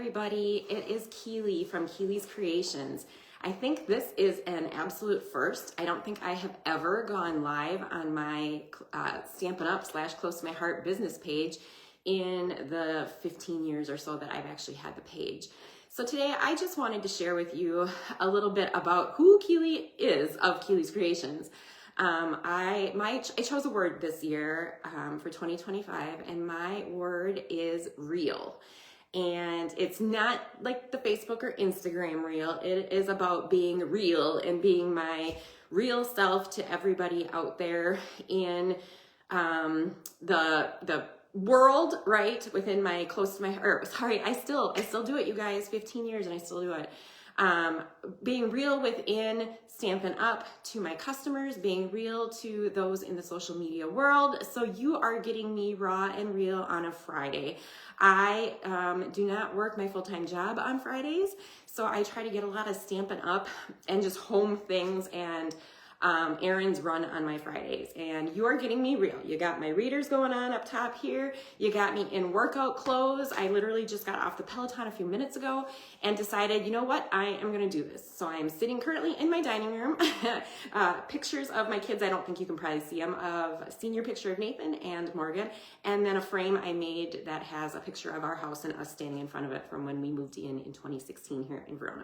everybody. It is Keeley from Keeley's Kreations. I think this is an absolute first. I don't think I have ever gone live on my Stampin' Up / Close to My Heart business page in the 15 years or so that I've actually had the page. So today I just wanted to share with you a little bit about who Keeley is of Keeley's Kreations. I chose a word this year for 2025, and my word is real. And it's not like the Facebook or Instagram reel. It is about being real and being my real self to everybody out there in the world, right? Within my close to my heart. Sorry, I still do it, you guys. 15 years and I still do it. Being real within Stampin' Up to my customers, being real to those in the social media world. So you are getting me raw and real on a Friday. I do not work my full-time job on Fridays, so I try to get a lot of Stampin' Up and just home things and errands run on my Fridays. And you are getting me real. You got my readers going on up top here. You got me in workout clothes. I literally just got off the Peloton a few minutes ago and decided, you know what, I am going to do this. So I am sitting currently in my dining room. Pictures of my kids, I don't think you can probably see them, of a senior picture of Nathan and Morgan, and then a frame I made that has a picture of our house and us standing in front of it from when we moved in 2016 here in Verona.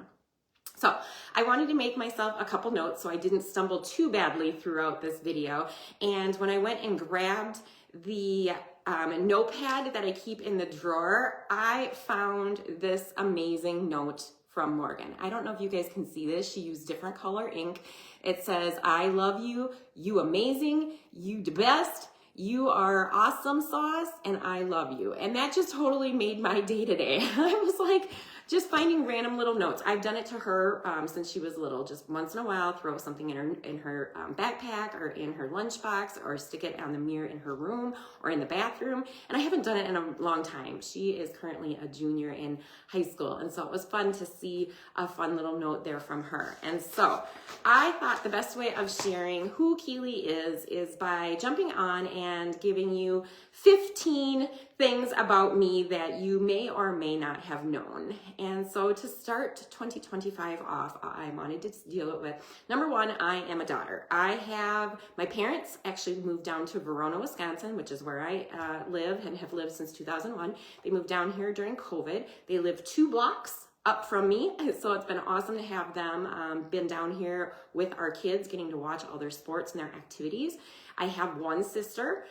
So I wanted to make myself a couple notes so I didn't stumble too badly throughout this video. And when I went and grabbed the notepad that I keep in the drawer, I found this amazing note from Morgan. I don't know if you guys can see this. She used different color ink. It says, "I love you, you amazing, you the best. You are awesome sauce, and I love you." And that just totally made my day today. I was like, just finding random little notes. I've done it to her since she was little. Just once in a while, throw something in her backpack or in her lunchbox, or stick it on the mirror in her room or in the bathroom. And I haven't done it in a long time. She is currently a junior in high school, and so it was fun to see a fun little note there from her. And so I thought the best way of sharing who Keeley is by jumping on and giving you 15 things about me that you may or may not have known. And so to start 2025 off, I wanted to deal it with, number one, I am a daughter. My parents actually moved down to Verona, Wisconsin, which is where I live and have lived since 2001. They moved down here during COVID. They live 2 blocks up from me, so it's been awesome to have them been down here with our kids, getting to watch all their sports and their activities. I have one sister.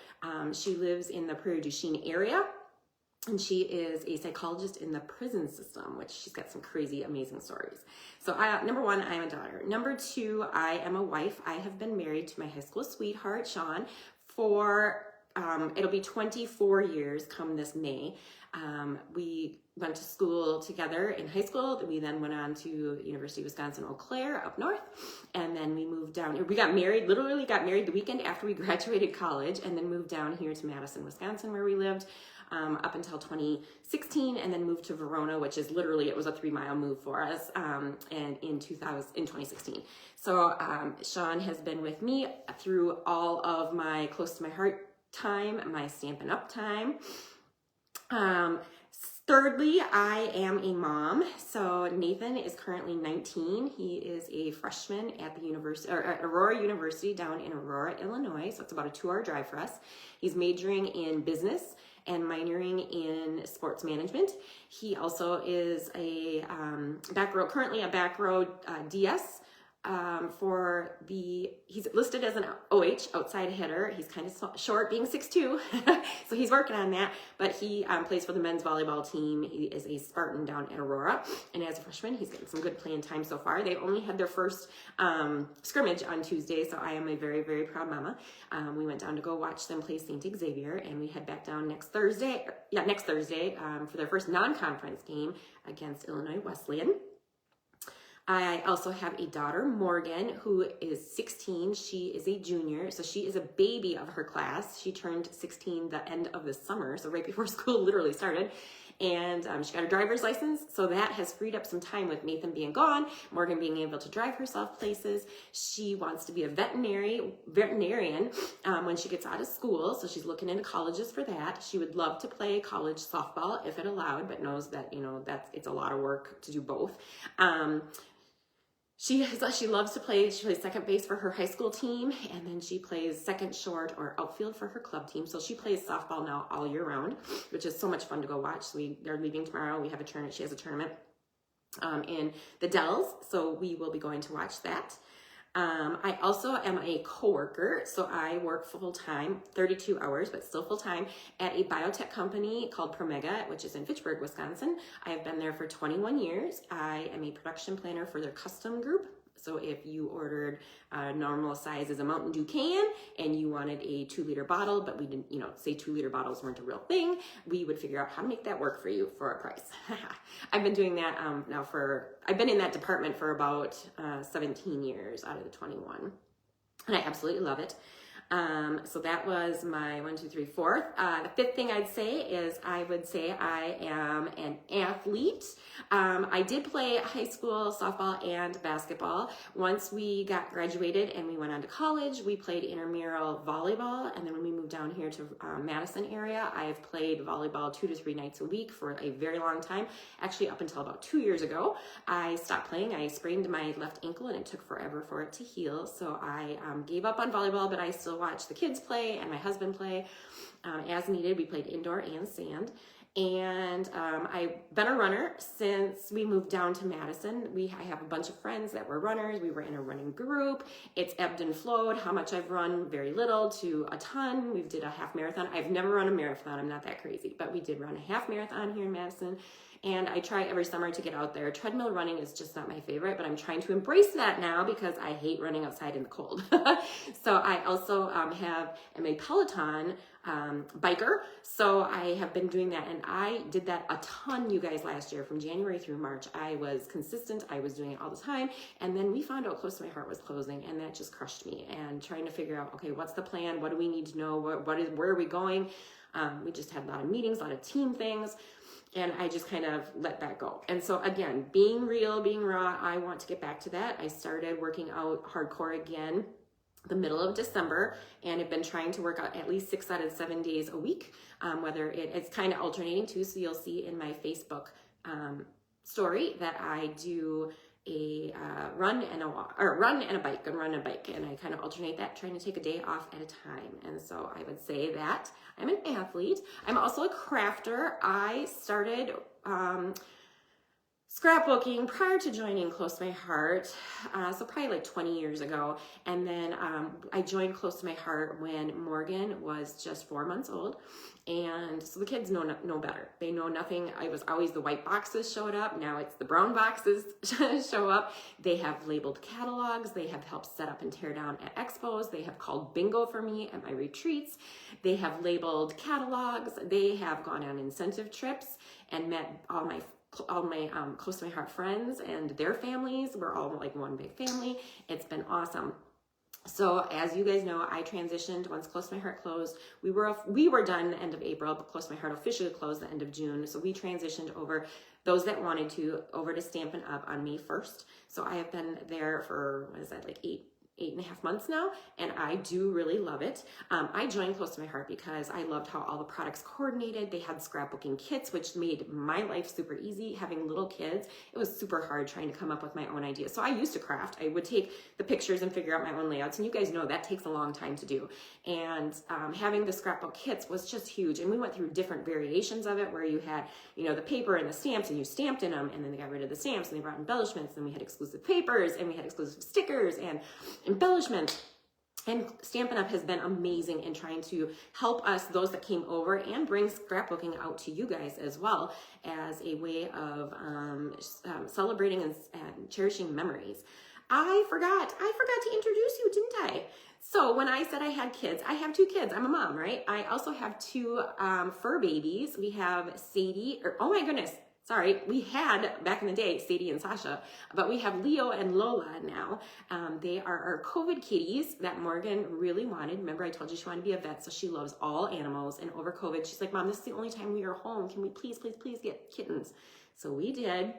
She lives in the Prairie du Chien area, and she is a psychologist in the prison system, which she's got some crazy, amazing stories. So number one, I am a daughter. Number two, I am a wife. I have been married to my high school sweetheart, Sean, for it'll be 24 years come this May. We went to school together in high school. We then went on to University of Wisconsin, Eau Claire up north. And then we moved down here. We got married, literally got married the weekend after we graduated college, and then moved down here to Madison, Wisconsin, where we lived up until 2016, and then moved to Verona, which is literally, it was a 3-mile move for us, and in 2016. So Sean has been with me through all of my Close to My Heart time, my Stampin' Up time. Thirdly, I am a mom. So Nathan is currently 19. He is a freshman at the university, or at Aurora University down in Aurora, Illinois. So it's about a 2-hour drive for us. He's majoring in business and minoring in sports management. He also is a currently a back row DS. He's listed as an OH, outside hitter. He's kind of short, being 6'2", so he's working on that, but he plays for the men's volleyball team. He is a Spartan down at Aurora, and as a freshman, he's getting some good playing time so far. They only had their first scrimmage on Tuesday, so I am a very, very proud mama. We went down to go watch them play St. Xavier, and we head back down next Thursday for their first non-conference game against Illinois Wesleyan. I also have a daughter, Morgan, who is 16. She is a junior, so she is a baby of her class. She turned 16 the end of the summer, so right before school literally started. and she got her driver's license, so that has freed up some time with Nathan being gone, Morgan being able to drive herself places. She wants to be a veterinarian when she gets out of school, so she's looking into colleges for that. She would love to play college softball if it allowed, but knows that, it's a lot of work to do both. She loves to play. She plays second base for her high school team, and then she plays second, short, or outfield for her club team. So she plays softball now all year round, which is so much fun to go watch. So they're leaving tomorrow. We have a tournament. She has a tournament in the Dells, so we will be going to watch that. I also am a coworker, so I work full-time, 32 hours, but still full-time, at a biotech company called Promega, which is in Fitchburg, Wisconsin. I have been there for 21 years. I am a production planner for their custom group. So if you ordered normal size as a Mountain Dew can and you wanted a 2-liter bottle, but we didn't, say 2-liter bottles weren't a real thing, we would figure out how to make that work for you for a price. I've been doing that I've been in that department for about 17 years out of the 21. And I absolutely love it. So that was my 1, 2, 3, 4th. The 5th thing I'd say is I would say I am an athlete. I did play high school softball and basketball. Once we got graduated and we went on to college, we played intramural volleyball. And then when we moved down here to Madison area, I've played volleyball 2 to 3 nights a week for a very long time. Actually, up until about 2 years ago, I stopped playing. I sprained my left ankle and it took forever for it to heal. So I gave up on volleyball, but I still watch the kids play and my husband play as needed. We played indoor and sand. And I've been a runner since we moved down to Madison. I have a bunch of friends that were runners. We were in a running group. It's ebbed and flowed. How much I've run, very little to a ton. We did a half marathon. I've never run a marathon. I'm not that crazy, but we did run a half marathon here in Madison. And I try every summer to get out there. Treadmill running is just not my favorite, but I'm trying to embrace that now because I hate running outside in the cold. So I also am a Peloton biker. So I have been doing that, and I did that a ton, you guys, last year from January through March. I was consistent. I was doing it all the time. And then we found out Close to My Heart was closing, and that just crushed me. And trying to figure out, okay, what's the plan? What do we need to know? Where are we going? We just had a lot of meetings, a lot of team things. And I just kind of let that go. And so again, being real, being raw, I want to get back to that. I started working out hardcore again the middle of December, and I've been trying to work out at least 6 out of 7 days a week, whether it's kind of alternating too. So you'll see in my Facebook story that I do a run and a bike, and I kind of alternate that, trying to take a day off at a time. And so I would say that I'm an athlete. I'm also a crafter. I started scrapbooking prior to joining Close to My Heart, so probably like 20 years ago. And then I joined Close to My Heart when Morgan was just 4 months old. And so the kids know better. They know nothing. I was always the white boxes showed up. Now it's the brown boxes show up. They have labeled catalogs. They have helped set up and tear down at expos. They have called bingo for me at my retreats. They have labeled catalogs. They have gone on incentive trips and met all my Close to My Heart friends and their families. We're all like one big family. It's been awesome. So as you guys know, I transitioned once Close to My Heart closed. We were done the end of April, but Close to My Heart officially closed the end of June. So we transitioned over, those that wanted to, over to Stampin' Up on May 1st. So I have been there for, what is that, like 8.5 months now, and I do really love it. I joined Close to My Heart because I loved how all the products coordinated. They had scrapbooking kits, which made my life super easy. Having little kids, it was super hard trying to come up with my own ideas. So I used to craft. I would take the pictures and figure out my own layouts, and you guys know that takes a long time to do. And having the scrapbook kits was just huge, and we went through different variations of it where you had, the paper and the stamps, and you stamped in them, and then they got rid of the stamps, and they brought embellishments, and we had exclusive papers, and we had exclusive stickers, and embellishments. And Stampin' Up has been amazing in trying to help us, those that came over, and bring scrapbooking out to you guys as well as a way of celebrating and cherishing memories. I forgot to introduce you, didn't I? So when I said I had kids, I have 2 kids. I'm a mom, right? I also have 2 fur babies. We have Sadie, oh my goodness, Sorry, we had back in the day Sadie and Sasha, but we have Leo and Lola now. They are our COVID kitties that Morgan really wanted. Remember, I told you she wanted to be a vet, so she loves all animals. And over COVID, she's like, Mom, this is the only time we are home. Can we please, please, please get kittens? So we did.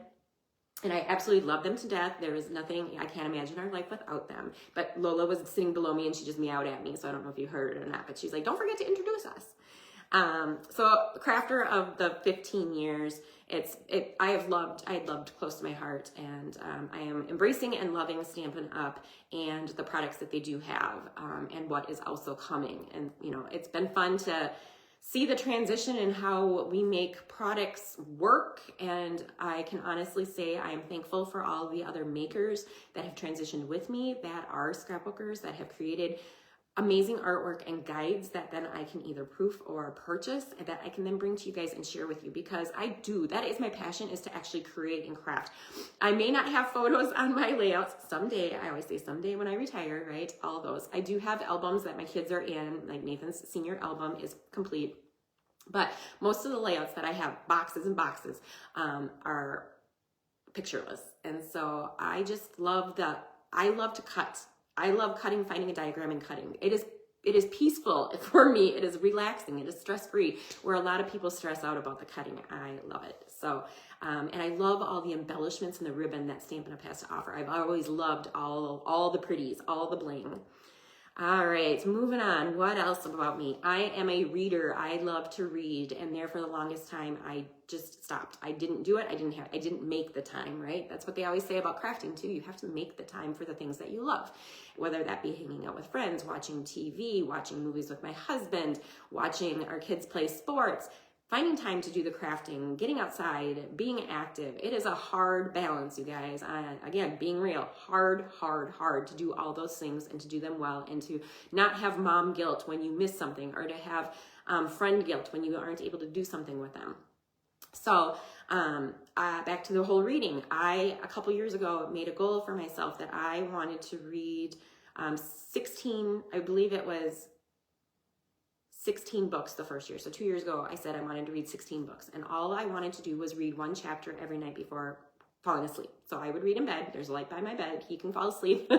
And I absolutely love them to death. There is nothing, I can't imagine our life without them. But Lola was sitting below me and she just meowed at me, so I don't know if you heard it or not, but she's like, don't forget to introduce us. So crafter of the 15 years, I had loved close to my heart, and I am embracing and loving Stampin' Up and the products that they do have, and what is also coming. And you know, it's been fun to see the transition and how we make products work. And I can honestly say I am thankful for all the other makers that have transitioned with me, that are scrapbookers, that have created amazing artwork and guides that then I can either proof or purchase, and that I can then bring to you guys and share with you, because that is my passion, is to actually create and craft. I may not have photos on my layouts someday. I always say someday when I retire, right? All those. I do have albums that my kids are in, like Nathan's senior album is complete. But most of the layouts that I have, boxes and boxes, are pictureless. And so I just love I love to cut. I love cutting, finding a diagram and cutting. It is peaceful for me. It is relaxing. It is stress-free, where a lot of people stress out about the cutting. I love it. So, and I love all the embellishments and the ribbon that Stampin' Up has to offer. I've always loved all the pretties, all the bling. All right, moving on. What else about me? I am a reader. I love to read, and there for the longest time, I just stopped. I didn't do it. I didn't make the time, right? That's what they always say about crafting too. You have to make the time for the things that you love, whether that be hanging out with friends, watching TV, watching movies with my husband, watching our kids play sports, finding time to do the crafting, getting outside, being active. It is a hard balance, you guys. Again, being real, hard to do all those things and to do them well, and to not have mom guilt when you miss something, or to have friend guilt when you aren't able to do something with them. So back to the whole reading. A couple years ago, made a goal for myself that I wanted to read 16, I believe it was 16 books the first year. So 2 years ago, I said I wanted to read 16 books. And all I wanted to do was read one chapter every night before falling asleep. So I would read in bed. There's a light by my bed. He can fall asleep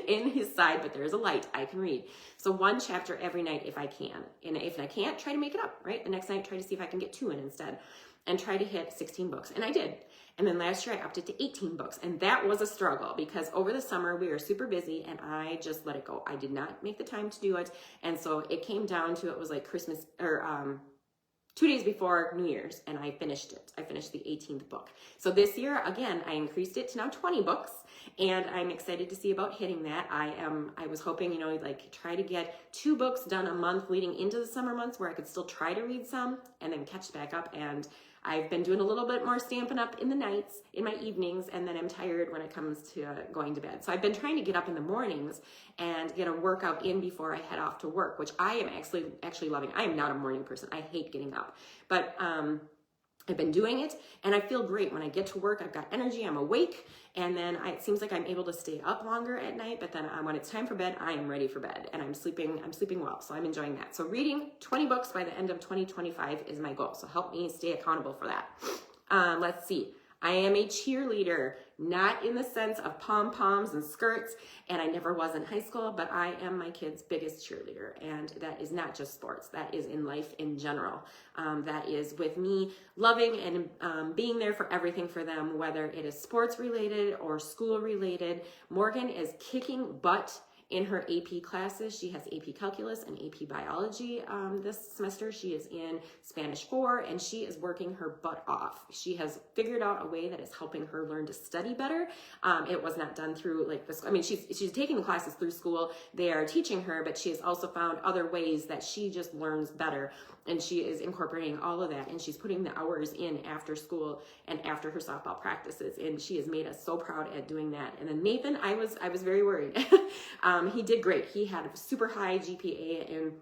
in his side, but there's a light. I can read. So one chapter every night if I can. And if I can't, try to make it up, right? The next night, try to see if I can get 2 in instead. And try to hit 16 books. And I did. And then last year I upped it to 18 books. And that was a struggle, because over the summer we were super busy and I just let it go. I did not make the time to do it. And so it came down to, it was like Christmas, or 2 days before New Year's, and I finished it. I finished the 18th book. So this year, again, I increased it to now 20 books, and I'm excited to see about hitting that. I was hoping, like try to get 2 books done a month leading into the summer months, where I could still try to read some and then catch back up. And I've been doing a little bit more Stampin' Up in the nights, in my evenings, and then I'm tired when it comes to going to bed. So I've been trying to get up in the mornings and get a workout in before I head off to work, which I am actually loving. I am not a morning person. I hate getting up. But I've been doing it, and I feel great. When I get to work, I've got energy, I'm awake, and then it seems like I'm able to stay up longer at night, but then when it's time for bed, I am ready for bed, and I'm sleeping well, so I'm enjoying that. So reading 20 books by the end of 2025 is my goal, so help me stay accountable for that. Let's see. I am a cheerleader, not in the sense of pom-poms and skirts, and I never was in high school, but I am my kids' biggest cheerleader, and that is not just sports. That is in life in general. That is with me loving and being there for everything for them, whether it is sports related or school related. Morgan is kicking butt in her AP classes. She has AP Calculus and AP Biology this semester. She is in Spanish 4, and she is working her butt off. She has figured out a way that is helping her learn to study better. It was not done through like this. I mean, she's taking the classes through school. They are teaching her, but she has also found other ways that she just learns better. And she is incorporating all of that, and she's putting the hours in after school and after her softball practices, and she has made us so proud at doing that. And then Nathan, I was very worried. He did great. He had a super high GPA in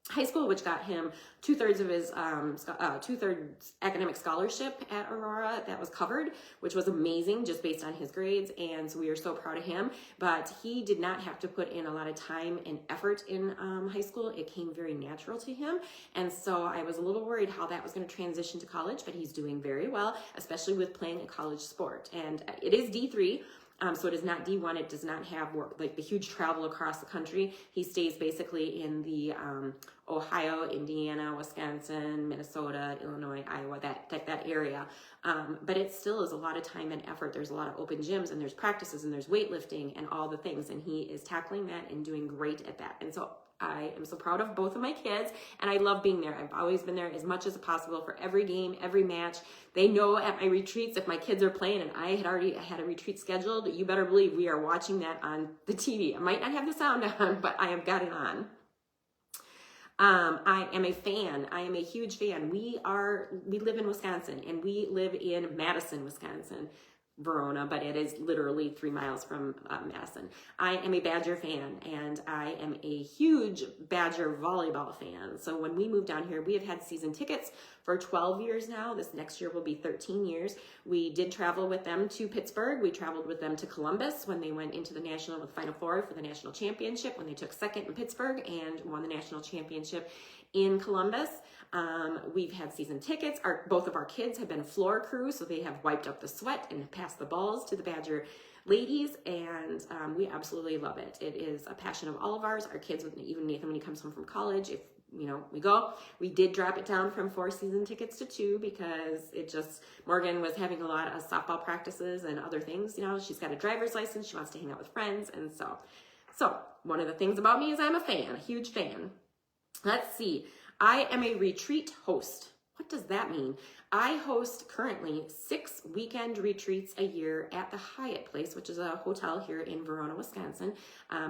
high school, which got him 2/3 of his 2/3 academic scholarship at Aurora. That was covered, which was amazing just based on his grades, and so we are so proud of him. But he did not have to put in a lot of time and effort in high school. It came very natural to him, and so I was a little worried how that was going to transition to college, but he's doing very well, especially with playing a college sport. And it is D3. So it is not D1. It does not have work like the huge travel across the country. He stays basically in the Ohio, Indiana, Wisconsin, Minnesota, Illinois, Iowa, that area. But it still is a lot of time and effort. There's a lot of open gyms, and there's practices, and there's weightlifting and all the things. And he is tackling that and doing great at that. And so I am so proud of both of my kids, and I love being there. I've always been there as much as possible for every game, every match. They know at my retreats if my kids are playing and I had already had a retreat scheduled, you better believe we are watching that on the TV. I might not have the sound on, but I have got it on. I am a fan. I am a huge fan. We live in Wisconsin, and we live in Madison, Wisconsin. Verona, but it is literally 3 miles from Madison. I am a Badger fan, and I am a huge Badger volleyball fan. So when we moved down here, we have had season tickets for 12 years now. This next year will be 13 years. We did travel with them to Pittsburgh. We traveled with them to Columbus when they went into the Final Four for the national championship, when they took second in Pittsburgh and won the national championship in Columbus. We've had season tickets. Both of our kids have been floor crew, so they have wiped up the sweat and passed the balls to the Badger ladies, and we absolutely love it. It is a passion of all of ours. Our kids, even Nathan, when he comes home from college, if we go. We did drop it down from 4 season tickets to 2 because Morgan was having a lot of softball practices and other things. She's got a driver's license. She wants to hang out with friends, and so one of the things about me is I'm a fan, a huge fan. Let's see. I am a retreat host. What does that mean? I host currently 6 weekend retreats a year at the Hyatt Place, which is a hotel here in Verona, Wisconsin.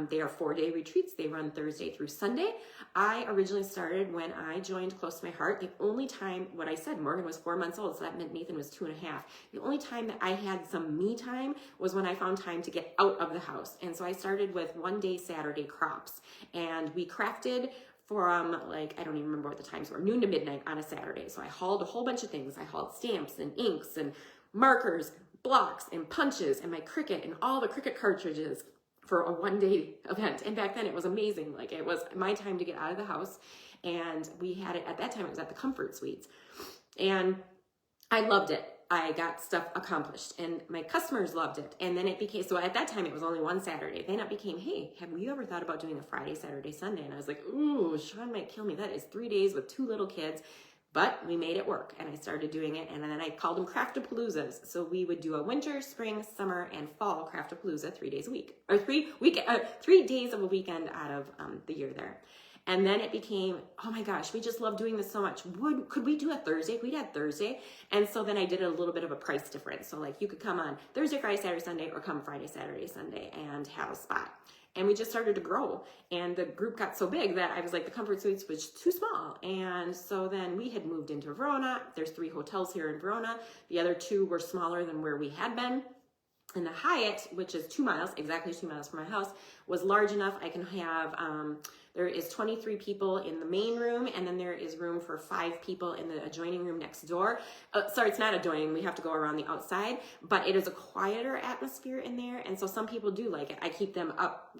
They are 4-day retreats. They run Thursday through Sunday. I originally started when I joined Close to My Heart. The only time, what I said, Morgan was 4 months old, so that meant Nathan was 2.5. The only time that I had some me time was when I found time to get out of the house. And so I started with 1-day Saturday crops, and we crafted from I don't even remember what the times were, noon to midnight on a Saturday. So I hauled a whole bunch of things. I hauled stamps and inks and markers, blocks and punches and my Cricut and all the Cricut cartridges for a 1-day event. And back then it was amazing. It was my time to get out of the house. And we had it, at that time it was at the Comfort Suites. And I loved it. I got stuff accomplished, and my customers loved it. And then it became, so at that time it was only one Saturday. Then it became, hey, have you ever thought about doing a Friday, Saturday, Sunday? And I was like, ooh, Sean might kill me. That is 3 days with 2 little kids. But we made it work, and I started doing it, and then I called them Craftapaloozas. So we would do a winter, spring, summer, and fall Craftapalooza 3 days a week, or 3 days of a weekend out of the year there. And then it became, oh my gosh, we just love doing this so much. Could we do a Thursday? We'd had Thursday. And so then I did a little bit of a price difference. So you could come on Thursday, Friday, Saturday, Sunday, or come Friday, Saturday, Sunday and have a spot. And we just started to grow. And the group got so big that I was like, the Comfort Suites was too small. And so then we had moved into Verona. There's 3 hotels here in Verona. The other 2 were smaller than where we had been. And the Hyatt, which is 2 miles, exactly 2 miles from my house, was large enough. I can have, there is 23 people in the main room, and then there is room for 5 people in the adjoining room next door. Sorry, it's not adjoining. We have to go around the outside, but it is a quieter atmosphere in there, and so some people do like it. I keep them up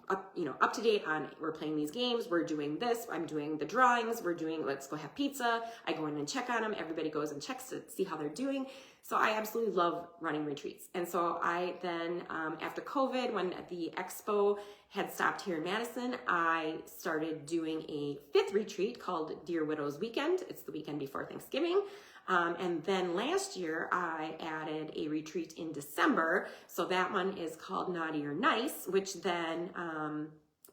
to date on, we're playing these games, we're doing this, I'm doing the drawings, let's go have pizza. I go in and check on them. Everybody goes and checks to see how they're doing. So I absolutely love running retreats. And so I then, after COVID, when the expo had stopped here in Madison, I started doing a 5th retreat called Dear Widows Weekend. It's the weekend before Thanksgiving. And then last year I added a retreat in December. So that one is called Naughty or Nice, which then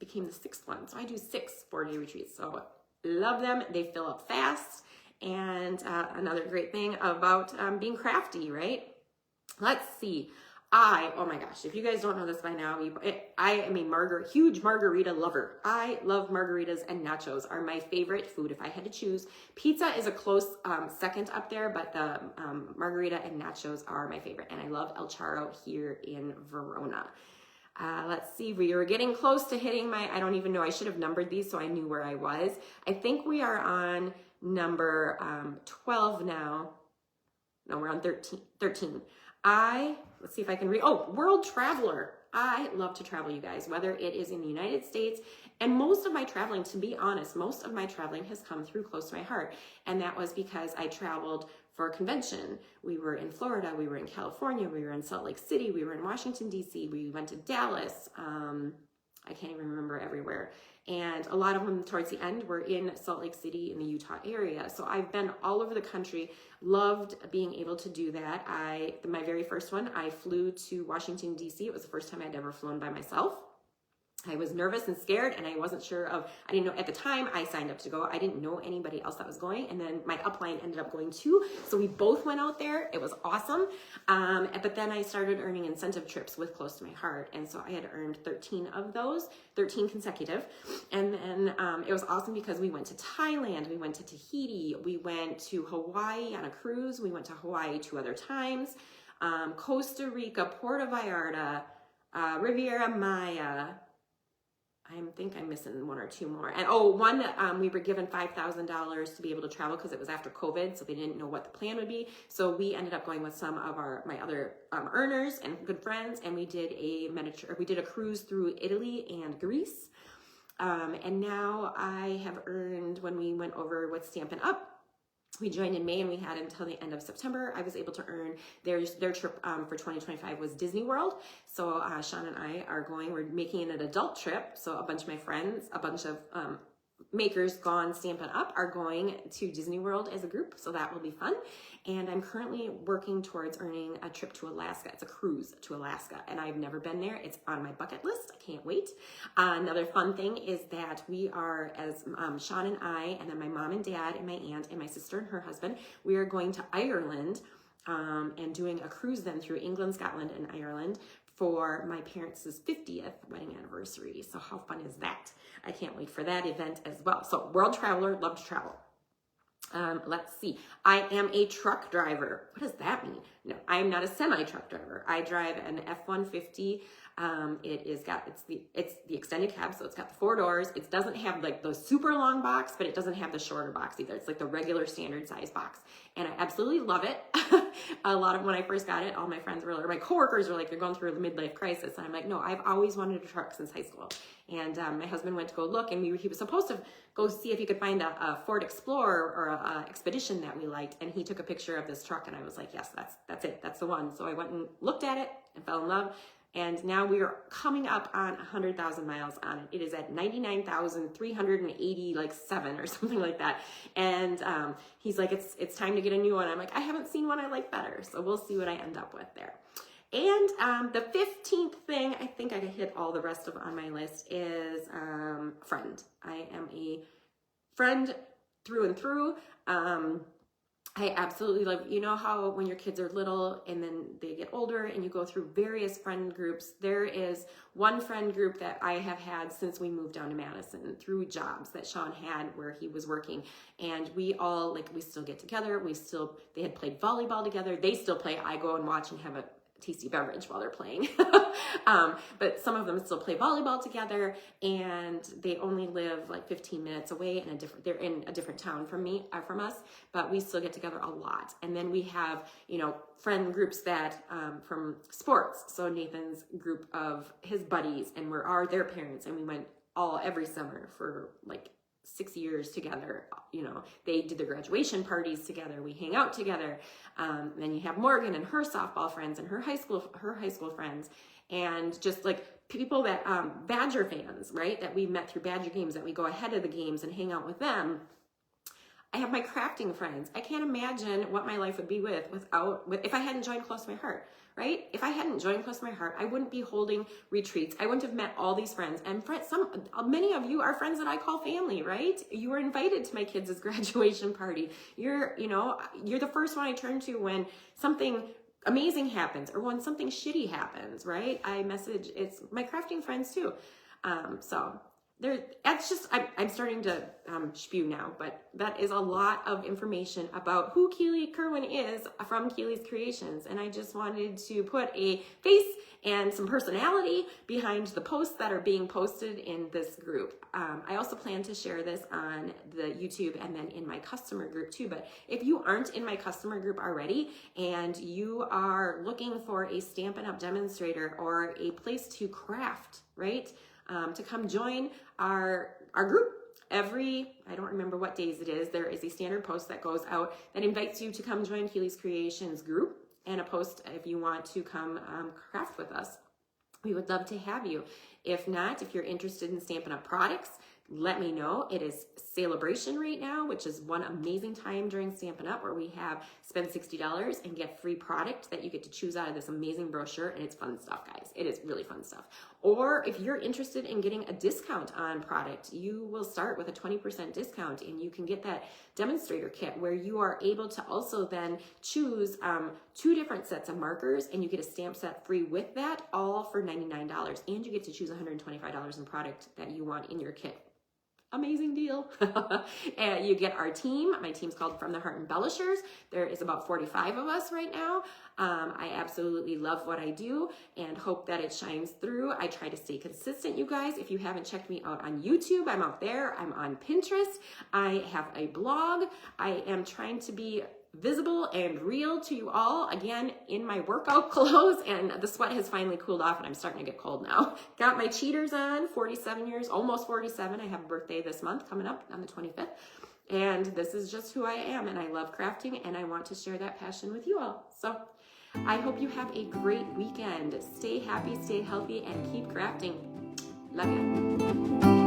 became the 6th one. So I do 6 4-day retreats. So love them. They fill up fast. And another great thing about being crafty, right? Let's see. Oh my gosh, if you guys don't know this by now, I am a huge margarita lover. I love margaritas, and nachos are my favorite food if I had to choose. Pizza is a close second up there, but the margarita and nachos are my favorite. And I love El Charro here in Verona. Let's see, we were getting close to hitting my, I don't even know, I should have numbered these so I knew where I was. I think we are on number 12 now. No, we're on 13. Let's see if I can read. Oh, world traveler. I love to travel, you guys, whether it is in the United States. And most of my traveling, to be honest, most of my traveling has come through close to my heart. And that was because I traveled for a convention. We were in Florida, we were in California, we were in Salt Lake City, we were in Washington, D.C., we went to Dallas. I can't even remember everywhere. And a lot of them towards the end were in Salt Lake City in the Utah area. So I've been all over the country, loved being able to do that. My very first one, I flew to Washington, D.C. It was the first time I'd ever flown by myself. I was nervous and scared, and I wasn't sure I didn't know at the time I signed up to go. I didn't know anybody else that was going, and then my upline ended up going too. So we both went out there. It was awesome. But then I started earning incentive trips with Close to My Heart. And so I had earned 13 of those, 13 consecutive. And then it was awesome because we went to Thailand, we went to Tahiti, we went to Hawaii on a cruise. We went to Hawaii 2 other times, Costa Rica, Puerto Vallarta, Riviera Maya. I think I'm missing 1 or 2 more. And one, we were given $5,000 to be able to travel because it was after COVID, so they didn't know what the plan would be. So we ended up going with some of my other earners and good friends, and we did a cruise through Italy and Greece. And now I have earned, when we went over with Stampin' Up, we joined in May and we had until the end of September. I was able to earn their trip for 2025 was Disney World. So Sean and I are going, we're making it an adult trip. So a bunch of my friends, a bunch of makers gone Stampin' Up are going to Disney World as a group. So that will be fun. And I'm currently working towards earning a trip to Alaska. It's a cruise to Alaska and I've never been there. It's on my bucket list. I can't wait. Another fun thing is that we are, as Sean and I, and then my mom and dad and my aunt and my sister and her husband, we are going to Ireland and doing a cruise then through England, Scotland, and Ireland for my parents' 50th wedding anniversary. So how fun is that? I can't wait for that event as well. So world traveler, love to travel. Let's see. I am a truck driver. What does that mean? No, I am not a semi-truck driver. I drive an F-150. It's the extended cab, so it's got the 4 doors. It doesn't have like the super long box, but it doesn't have the shorter box either. It's like the regular standard size box. And I absolutely love it. A lot of when I first got it, all my friends were, or my coworkers were like, you're going through a midlife crisis. And I'm like, no, I've always wanted a truck since high school. And my husband went to go look, and he was supposed to go see if he could find a Ford Explorer or a Expedition that we liked. And he took a picture of this truck, and I was like, yes, that's it. That's the one. So I went and looked at it and fell in love. And now we are coming up on 100,000 miles on it. It is at 99,380, like 7 or something like that. And he's like, it's time to get a new one. I'm like, I haven't seen one I like better. So we'll see what I end up with there. And the 15th thing, I think I hit all the rest of on my list, is friend. I am a friend through and through. I absolutely love, you know how when your kids are little and then they get older and you go through various friend groups, there is one friend group that I have had since we moved down to Madison through jobs that Sean had where he was working. And we all, we still get together. They had played volleyball together. They still play. I go and watch and have a tasty beverage while they're playing. But some of them still play volleyball together, and they only live like 15 minutes away they're in a different town from us, but we still get together a lot. And then we have, friend groups that, from sports. So Nathan's group of his buddies, and their parents, and we went every summer for like 6 years together. They did their graduation parties together. We hang out together. Then you have Morgan and her softball friends and her high school friends, and just like people that Badger fans, right? That we met through Badger games, that we go ahead of the games and hang out with them. I have my crafting friends. I can't imagine what my life would be if I hadn't joined Close to My Heart, right? If I hadn't joined Close to My Heart, I wouldn't be holding retreats. I wouldn't have met all these friends. And many of you are friends that I call family, right? You were invited to my kids' graduation party. You're the first one I turn to when something amazing happens or when something shitty happens, right? It's my crafting friends too. So that's just, I'm starting to spew now, but that is a lot of information about who Keeley Kerwin is from Keeley's Kreations. And I just wanted to put a face and some personality behind the posts that are being posted in this group. I also plan to share this on the YouTube and then in my customer group too. But if you aren't in my customer group already and you are looking for a Stampin' Up! Demonstrator or a place to craft, right? To come join our group. I don't remember what days it is, there is a standard post that goes out that invites you to come join Keeley's Kreations group, and a post if you want to come craft with us. We would love to have you. If not, if you're interested in Stampin' Up! Products, let me know. It is Celebration right now, which is one amazing time during Stampin' Up! Where we have spend $60 and get free product that you get to choose out of this amazing brochure, and it's fun stuff, guys. It is really fun stuff. Or if you're interested in getting a discount on product, you will start with a 20% discount, and you can get that Demonstrator kit where you are able to also then choose 2 different sets of markers, and you get a stamp set free with that, all for $99, and you get to choose $125 in product that you want in your kit. Amazing deal. And you get our team. My team's called From the Heart Embellishers. There is about 45 of us right now. I absolutely love what I do and hope that it shines through. I try to stay consistent, you guys. If you haven't checked me out on YouTube, I'm out there. I'm on Pinterest. I have a blog. I am trying to be visible and real to you all, again, in my workout clothes, and the sweat has finally cooled off and I'm starting to get cold now. Got my cheaters on, 47 years, almost 47. I have a birthday this month coming up on the 25th. And this is just who I am, and I love crafting, and I want to share that passion with you all. So I hope you have a great weekend. Stay happy, stay healthy, and keep crafting. Love you.